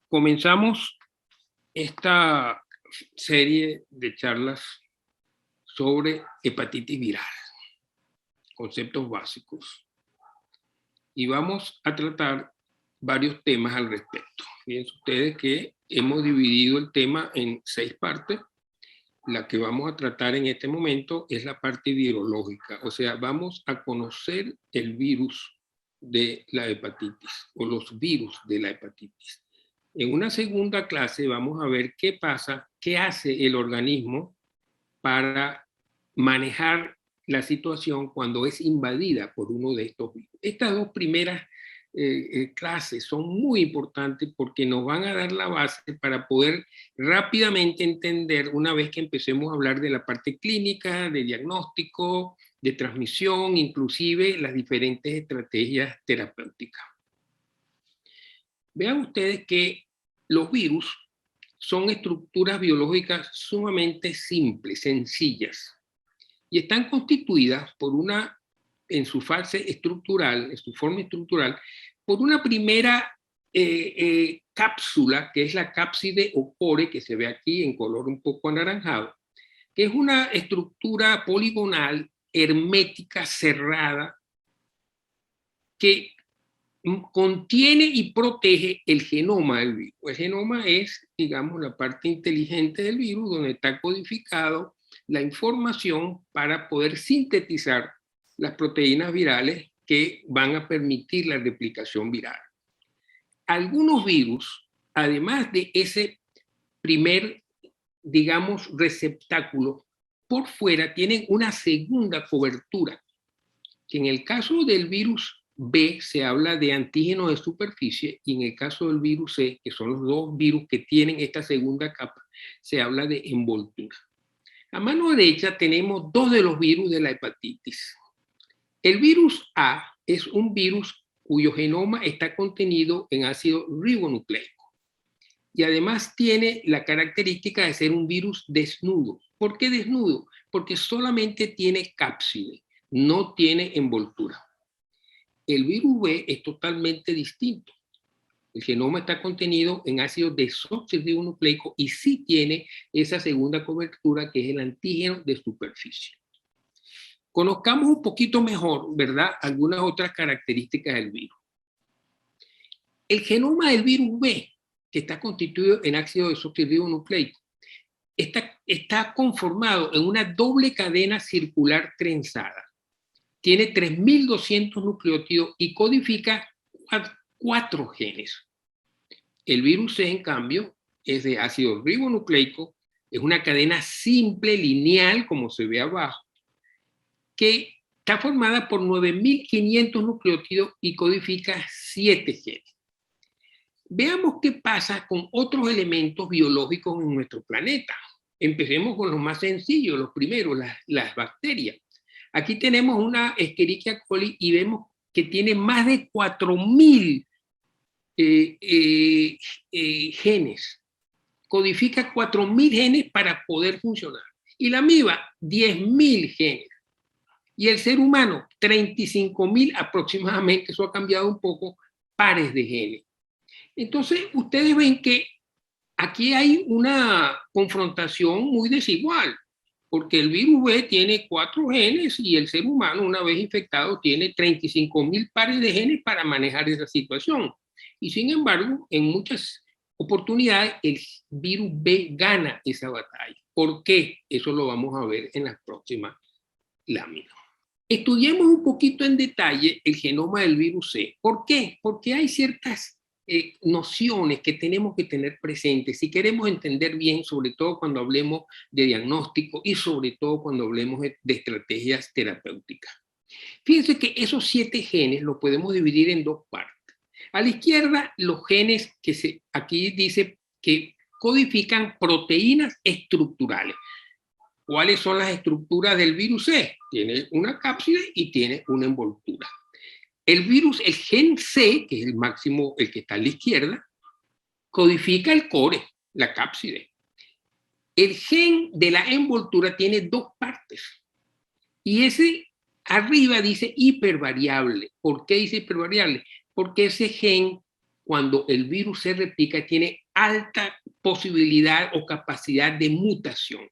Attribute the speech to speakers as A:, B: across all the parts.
A: Comenzamos esta serie de charlas sobre hepatitis viral, conceptos básicos, y vamos a tratar varios temas al respecto. Fíjense ustedes que hemos dividido el tema en 6 partes. La que vamos a tratar en este momento es la parte virológica, o sea, vamos a conocer el virus de la hepatitis o los virus de la hepatitis. En una segunda clase vamos a ver qué pasa, qué hace el organismo para manejar la situación cuando es invadida por uno de estos virus. Estas dos primeras clases son muy importantes porque nos van a dar la base para poder rápidamente entender, una vez que empecemos a hablar de la parte clínica, de diagnóstico, de transmisión, inclusive las diferentes estrategias terapéuticas. Vean ustedes que los virus son estructuras biológicas sumamente simples, sencillas, y están constituidas por una, en su fase estructural, en su forma estructural, por una primera cápsula, que es la cápside o pore, que se ve aquí en color un poco anaranjado, que es una estructura poligonal, hermética, cerrada, que contiene y protege el genoma del virus. El genoma es, digamos, la parte inteligente del virus donde está codificado la información para poder sintetizar las proteínas virales que van a permitir la replicación viral. Algunos virus, además de ese primer, digamos, receptáculo, por fuera tienen una segunda cobertura, que en el caso del virus B se habla de antígeno de superficie y en el caso del virus C, que son los dos virus que tienen esta segunda capa, se habla de envoltura. A mano derecha tenemos dos de los virus de la hepatitis. El virus A es un virus cuyo genoma está contenido en ácido ribonucleico y además tiene la característica de ser un virus desnudo. ¿Por qué desnudo? Porque solamente tiene cápside, no tiene envoltura. El virus B es totalmente distinto. El genoma está contenido en ácido desoxirribonucleico y sí tiene esa segunda cobertura que es el antígeno de superficie. Conozcamos un poquito mejor, ¿verdad?, algunas otras características del virus. El genoma del virus B, que está constituido en ácido desoxirribonucleico, está conformado en una doble cadena circular trenzada. Tiene 3.200 nucleótidos y codifica 4 genes. El virus C, en cambio, es de ácido ribonucleico, es una cadena simple, lineal, como se ve abajo, que está formada por 9.500 nucleótidos y codifica 7 genes. Veamos qué pasa con otros elementos biológicos en nuestro planeta. Empecemos con los más sencillos, los primeros, las bacterias. Aquí tenemos una Escherichia coli y vemos que tiene más de 4.000 genes. Codifica 4.000 genes para poder funcionar. Y la amiba, 10.000 genes. Y el ser humano, 35.000 aproximadamente, eso ha cambiado un poco, pares de genes. Entonces, ustedes ven que aquí hay una confrontación muy desigual, porque el virus B tiene 4 genes y el ser humano, una vez infectado, tiene 35.000 pares de genes para manejar esa situación. Y sin embargo, en muchas oportunidades, el virus B gana esa batalla. ¿Por qué? Eso lo vamos a ver en las próximas láminas. Estudiemos un poquito en detalle el genoma del virus C. ¿Por qué? Porque hay ciertas nociones que tenemos que tener presentes si queremos entender bien, sobre todo cuando hablemos de diagnóstico y sobre todo cuando hablemos de estrategias terapéuticas. Fíjense que esos 7 genes los podemos dividir en 2 partes. A la izquierda, los genes que aquí dice que codifican proteínas estructurales. ¿Cuáles son las estructuras del virus C? Tiene una cápside y tiene una envoltura. El virus, el gen C, que es el máximo, el que está a la izquierda, codifica el core, la cápside. El gen de la envoltura tiene 2 partes. Y ese arriba dice hipervariable. ¿Por qué dice hipervariable? Porque ese gen cuando el virus se replica, tiene alta posibilidad o capacidad de mutación.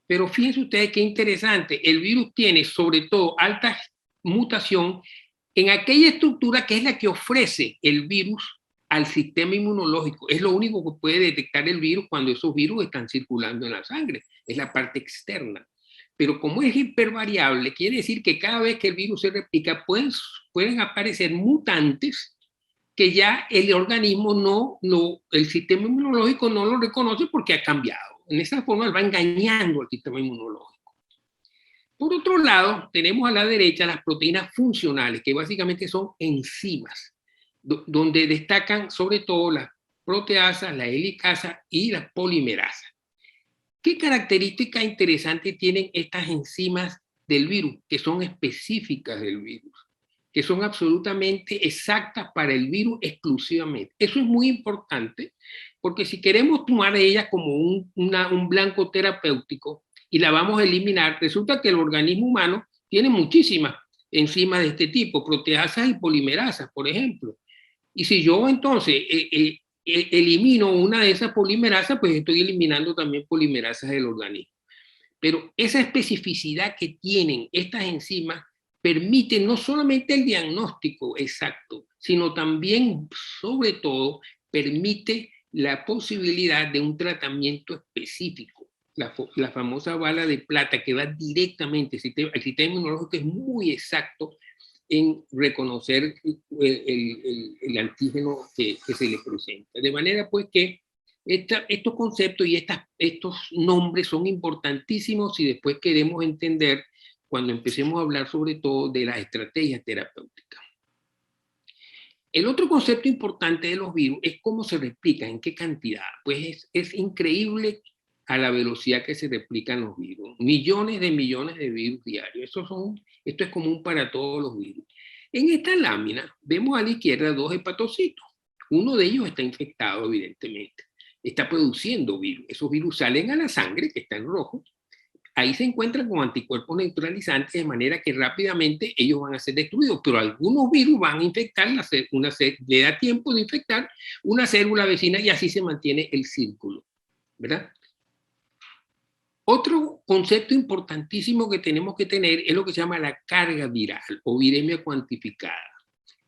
A: Pero fíjense ustedes qué interesante, el virus tiene sobre todo alta mutación en aquella estructura que es la que ofrece el virus al sistema inmunológico. Es lo único que puede detectar el virus cuando esos virus están circulando en la sangre, es la parte externa. Pero como es hipervariable, quiere decir que cada vez que el virus se replica pueden aparecer mutantes que ya el organismo el sistema inmunológico no lo reconoce porque ha cambiado. En esa forma va engañando al sistema inmunológico. Por otro lado, tenemos a la derecha las proteínas funcionales, que básicamente son enzimas, donde destacan sobre todo las proteasas, la helicasa y la polimerasa. ¿Qué características interesantes tienen estas enzimas del virus, que son específicas del virus, que son absolutamente exactas para el virus exclusivamente? Eso es muy importante, porque si queremos tomar ellas como un blanco terapéutico y la vamos a eliminar, resulta que el organismo humano tiene muchísimas enzimas de este tipo, proteasas y polimerasas, por ejemplo. Y si yo entonces elimino una de esas polimerasas, pues estoy eliminando también polimerasas del organismo. Pero esa especificidad que tienen estas enzimas permite no solamente el diagnóstico exacto, sino también, sobre todo, permite la posibilidad de un tratamiento específico. La famosa bala de plata que va directamente, el sistema inmunológico es muy exacto en reconocer el antígeno que se le presenta. De manera pues que estos conceptos y estos nombres son importantísimos si después queremos entender cuando empecemos a hablar sobre todo de las estrategias terapéuticas. El otro concepto importante de los virus es cómo se replican, en qué cantidad. Pues es increíble a la velocidad que se replican los virus. Millones de virus diarios. Esto es común para todos los virus. En esta lámina vemos a la izquierda dos hepatocitos. Uno de ellos está infectado, evidentemente. Está produciendo virus. Esos virus salen a la sangre, que está en rojo. Ahí se encuentran con anticuerpos neutralizantes, de manera que rápidamente ellos van a ser destruidos. Pero algunos virus van a infectar, le da tiempo de infectar una célula vecina y así se mantiene el círculo, ¿verdad? Otro concepto importantísimo que tenemos que tener es lo que se llama la carga viral o viremia cuantificada.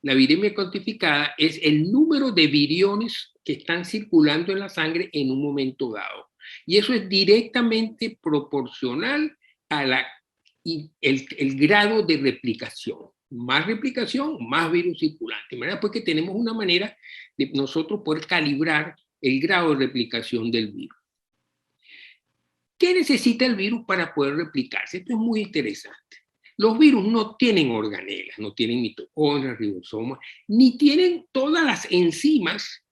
A: La viremia cuantificada es el número de viriones que están circulando en la sangre en un momento dado. Y eso es directamente proporcional a el grado de replicación. Más replicación, más virus circulante. De manera pues que tenemos una manera de nosotros poder calibrar el grado de replicación del virus. ¿Qué necesita el virus para poder replicarse? Esto es muy interesante. Los virus no tienen organelas, no tienen mitocondrias, ribosomas, ni tienen todas las enzimas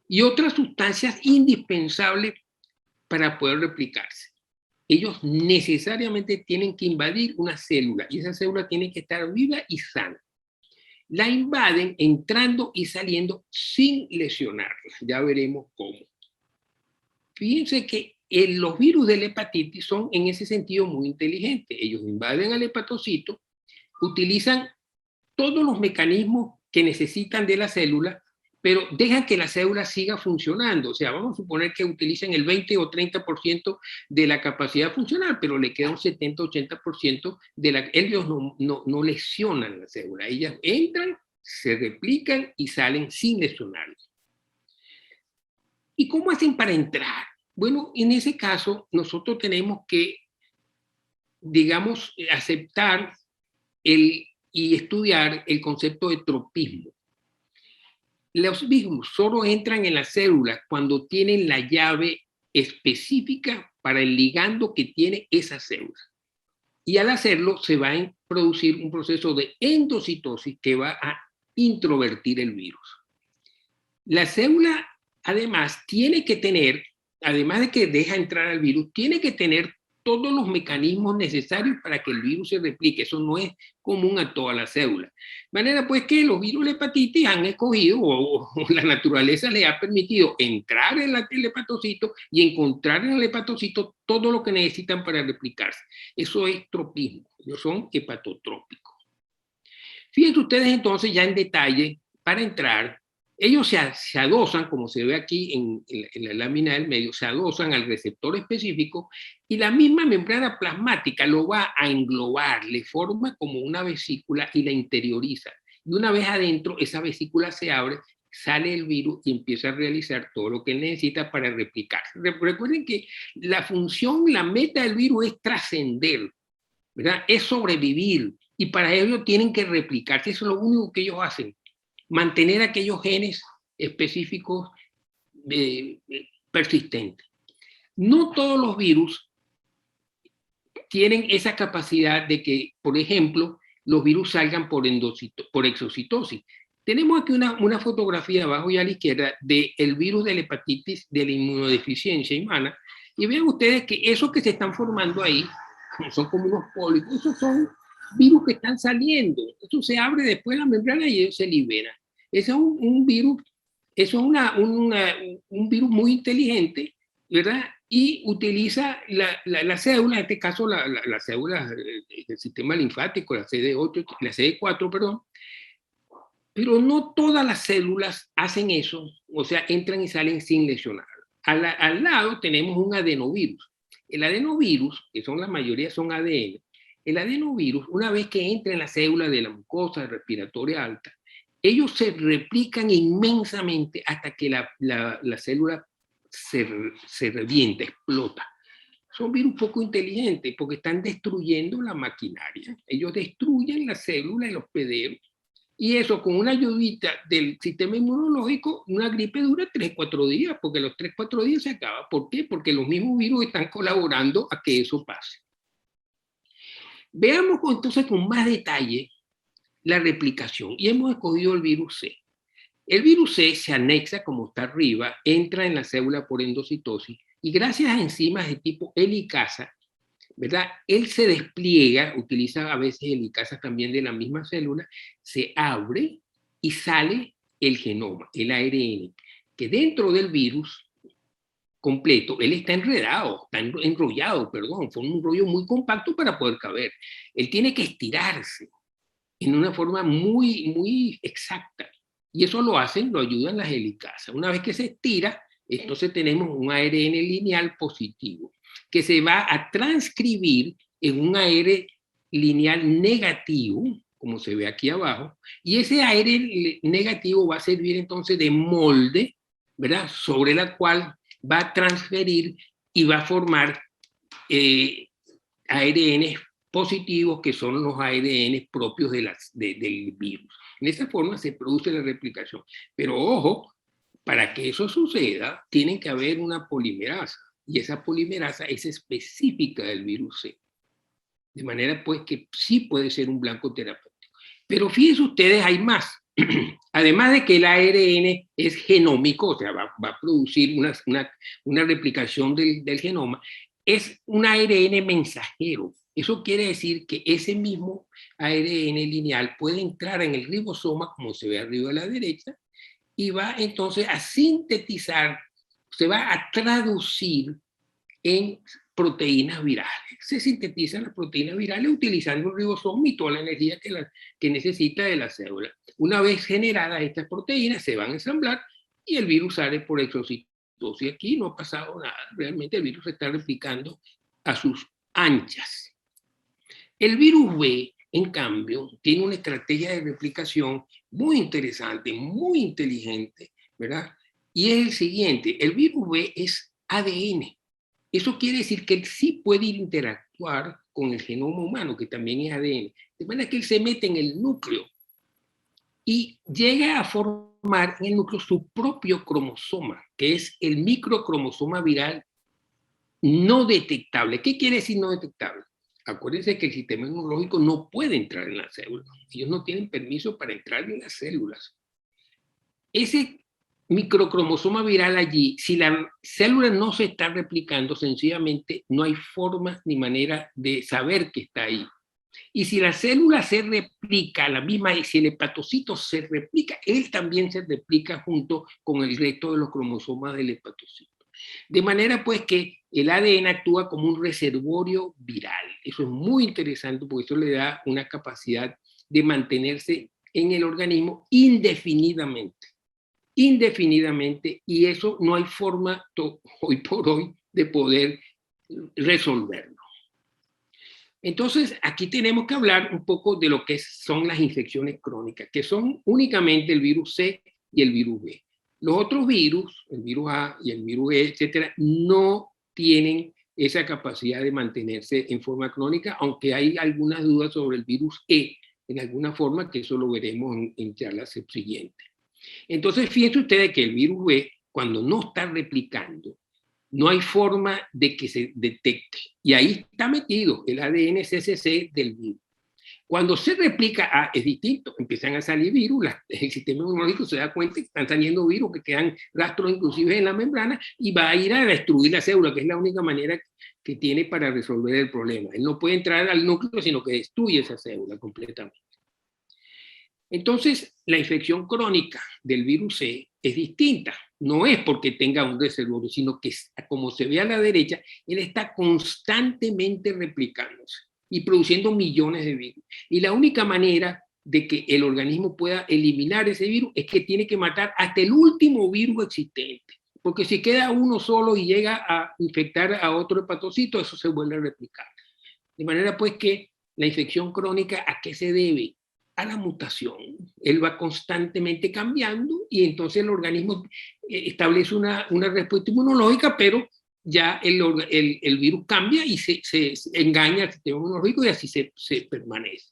A: y otras sustancias indispensables para poder replicarse. Ellos necesariamente tienen que invadir una célula y esa célula tiene que estar viva y sana. La invaden entrando y saliendo sin lesionarla. Ya veremos cómo. Fíjense que los virus de la hepatitis son en ese sentido muy inteligentes. Ellos invaden al hepatocito, utilizan todos los mecanismos que necesitan de la célula, pero dejan que la célula siga funcionando. O sea, vamos a suponer que utilizan el 20 o 30% de la capacidad funcional, pero le queda un 70-80% de la... Ellos no lesionan la célula. Ellas entran, se replican y salen sin lesionarla. ¿Y cómo hacen para entrar? Bueno, en ese caso, nosotros tenemos que, digamos, aceptar y estudiar el concepto de tropismo. Los virus solo entran en la célula cuando tienen la llave específica para el ligando que tiene esa célula. Y al hacerlo, se va a producir un proceso de endocitosis que va a introvertir el virus. La célula, además, tiene que tener, además de que deja entrar al virus, tiene que tener todos los mecanismos necesarios para que el virus se replique. Eso no es común a todas las células. De manera pues que los virus de hepatitis han escogido, o la naturaleza les ha permitido entrar en el hepatocito y encontrar en el hepatocito todo lo que necesitan para replicarse. Eso es tropismo. Ellos son hepatotrópicos. Fíjense ustedes entonces ya en detalle, para entrar, Ellos se adosan, como se ve aquí en la lámina del medio, se adosan al receptor específico y la misma membrana plasmática lo va a englobar, le forma como una vesícula y la interioriza. Y una vez adentro, esa vesícula se abre, sale el virus y empieza a realizar todo lo que él necesita para replicarse. Recuerden que la función, la meta del virus es trascender, ¿verdad? Es sobrevivir y para ello tienen que replicarse. Eso es lo único que ellos hacen, mantener aquellos genes específicos persistentes. No todos los virus tienen esa capacidad de que, por ejemplo, los virus salgan por exocitosis. Tenemos aquí una fotografía abajo y a la izquierda del virus de la hepatitis de la inmunodeficiencia humana y vean ustedes que esos que se están formando ahí son como unos pólipos, esos son virus que están saliendo, eso se abre después la membrana y ellos se liberan. Ese es un virus, eso es un virus muy inteligente, ¿verdad? Y utiliza la célula, en este caso la célula del sistema linfático, la CD8, la CD4, perdón, pero no todas las células hacen eso, o sea, entran y salen sin lesionar. Al lado tenemos un adenovirus. El adenovirus, que son la mayoría son ADN, el adenovirus, una vez que entra en la célula de la mucosa respiratoria alta, ellos se replican inmensamente hasta que la célula se revienta, explota. Son virus poco inteligentes porque están destruyendo la maquinaria. Ellos destruyen la célula, el hospedero, y eso con una ayudita del sistema inmunológico, una gripe dura 3-4 días, porque los 3-4 días se acaba. ¿Por qué? Porque los mismos virus están colaborando a que eso pase. Veamos entonces con más detalle la replicación. Y hemos escogido el virus C. El virus C se anexa, como está arriba, entra en la célula por endocitosis y gracias a enzimas de tipo helicasa, ¿verdad? Él se despliega, utiliza a veces helicasas también de la misma célula, se abre y sale el genoma, el ARN, que dentro del virus completo, él está enredado, está enrollado, perdón, fue un rollo muy compacto para poder caber. Él tiene que estirarse en una forma muy exacta. Y eso lo ayudan las helicasas. Una vez que se estira, entonces tenemos un ARN lineal positivo, que se va a transcribir en un ARN lineal negativo, como se ve aquí abajo, y ese ARN negativo va a servir entonces de molde, ¿verdad? Sobre la cual va a transferir y va a formar ARN positivos, que son los ARN propios del virus. En esa forma se produce la replicación. Pero ojo, para que eso suceda, tiene que haber una polimerasa, y esa polimerasa es específica del virus C. De manera pues que sí puede ser un blanco terapéutico. Pero fíjense ustedes, hay más. Además de que el ARN es genómico, o sea, va a producir una replicación del genoma, es un ARN mensajero. Eso quiere decir que ese mismo ARN lineal puede entrar en el ribosoma, como se ve arriba a la derecha, y va entonces a sintetizar, se va a traducir en proteínas virales. Se sintetizan las proteínas virales utilizando el ribosoma y toda la energía que necesita de la célula. Una vez generadas estas proteínas, se van a ensamblar y el virus sale por exocitosis. Aquí no ha pasado nada. Realmente el virus se está replicando a sus anchas. El virus B, en cambio, tiene una estrategia de replicación muy interesante, muy inteligente, ¿verdad? Y es el siguiente, el virus B es ADN. Eso quiere decir que él sí puede interactuar con el genoma humano, que también es ADN. De manera que él se mete en el núcleo y llega a formar en el núcleo su propio cromosoma, que es el microcromosoma viral no detectable. ¿Qué quiere decir no detectable? Acuérdense que el sistema inmunológico no puede entrar en las células. Ellos no tienen permiso para entrar en las células. Ese microcromosoma viral allí, si la célula no se está replicando, sencillamente no hay forma ni manera de saber que está ahí. Y si la célula se replica, la misma, si el hepatocito se replica, él también se replica junto con el resto de los cromosomas del hepatocito. De manera pues que el ADN actúa como un reservorio viral. Eso es muy interesante porque eso le da una capacidad de mantenerse en el organismo indefinidamente. indefinidamente, y eso no hay forma hoy por hoy de poder resolverlo. Entonces, aquí tenemos que hablar un poco de lo que son las infecciones crónicas, que son únicamente el virus C y el virus B. Los otros virus, el virus A y el virus E, etcétera, no tienen esa capacidad de mantenerse en forma crónica, aunque hay algunas dudas sobre el virus E, en alguna forma, que eso lo veremos en charlas subsiguientes. Entonces, fíjense ustedes que el virus B, cuando no está replicando, no hay forma de que se detecte. Y ahí está metido el ADN CCC del virus. Cuando se replica, es distinto, empiezan a salir virus, el sistema inmunológico se da cuenta que están saliendo virus, que quedan rastros inclusive en la membrana, y va a ir a destruir la célula, que es la única manera que tiene para resolver el problema. Él no puede entrar al núcleo, sino que destruye esa célula completamente. Entonces, la infección crónica del virus C es distinta. No es porque tenga un reservorio, sino que, como se ve a la derecha, él está constantemente replicándose y produciendo millones de virus. Y la única manera de que el organismo pueda eliminar ese virus es que tiene que matar hasta el último virus existente. Porque si queda uno solo y llega a infectar a otro hepatocito, eso se vuelve a replicar. De manera pues que la infección crónica, ¿a qué se debe? A la mutación. Él va constantemente cambiando y entonces el organismo establece una respuesta inmunológica, pero ya el virus cambia y se engaña al sistema inmunológico y así se permanece.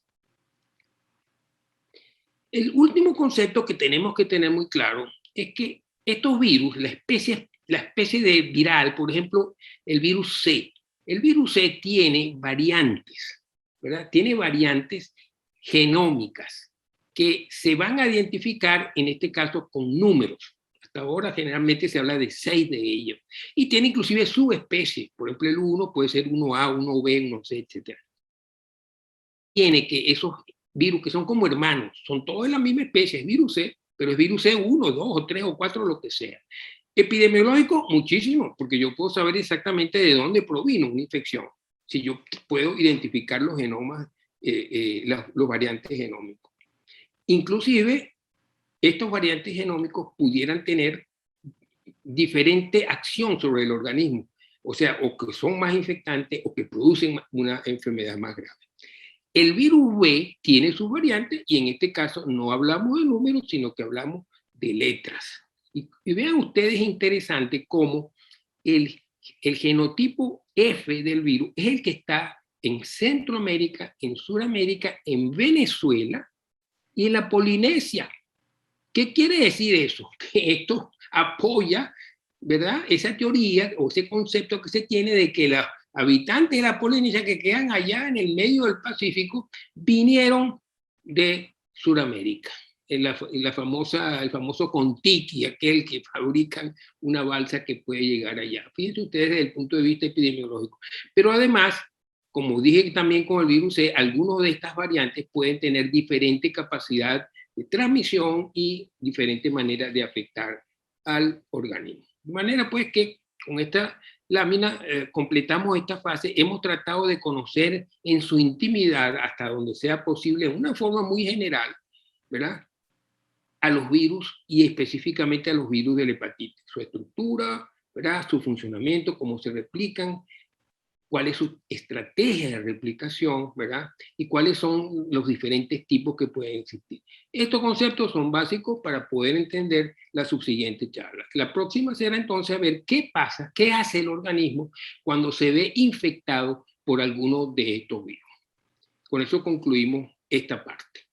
A: El último concepto que tenemos que tener muy claro es que estos virus, la especie de viral, por ejemplo, el virus C tiene variantes, ¿verdad? Tiene variantes genómicas que se van a identificar, en este caso, con números. Hasta ahora generalmente se habla de 6 de ellos. Y tiene inclusive subespecies. Por ejemplo, el 1 puede ser 1A, 1B, 1C, etc. Tiene que esos virus, que son como hermanos, son todos de la misma especie, es virus C, pero es virus C1, 2 o 3 o 4, lo que sea. Epidemiológico, muchísimo, porque yo puedo saber exactamente de dónde provino una infección. Si yo puedo identificar los genomas, los variantes genómicos. Inclusive, estos variantes genómicos pudieran tener diferente acción sobre el organismo, o sea, o que son más infectantes o que producen una enfermedad más grave. El virus B tiene sus variantes y en este caso no hablamos de números, sino que hablamos de letras. Y vean ustedes interesante cómo el genotipo F del virus es el que está en Centroamérica, en Sudamérica, en Venezuela y en la Polinesia. ¿Qué quiere decir eso? Que esto apoya, ¿verdad?, esa teoría o ese concepto que se tiene de que los habitantes de la Polinesia que quedan allá en el medio del Pacífico vinieron de Sudamérica. El famoso Kon-Tiki, aquel que fabrican una balsa que puede llegar allá. Fíjense ustedes desde el punto de vista epidemiológico. Pero además, como dije también con el virus C, algunos de estas variantes pueden tener diferente capacidad de transmisión y diferente manera de afectar al organismo. De manera pues que con esta lámina completamos esta fase. Hemos tratado de conocer en su intimidad, hasta donde sea posible, de una forma muy general, ¿verdad?, a los virus y específicamente a los virus de la hepatitis, su estructura, ¿verdad?, su funcionamiento, cómo se replican, cuál es su estrategia de replicación, ¿verdad?, y cuáles son los diferentes tipos que pueden existir. Estos conceptos son básicos para poder entender la subsiguiente charla. La próxima será entonces a ver qué pasa, qué hace el organismo cuando se ve infectado por alguno de estos virus. Con eso concluimos esta parte.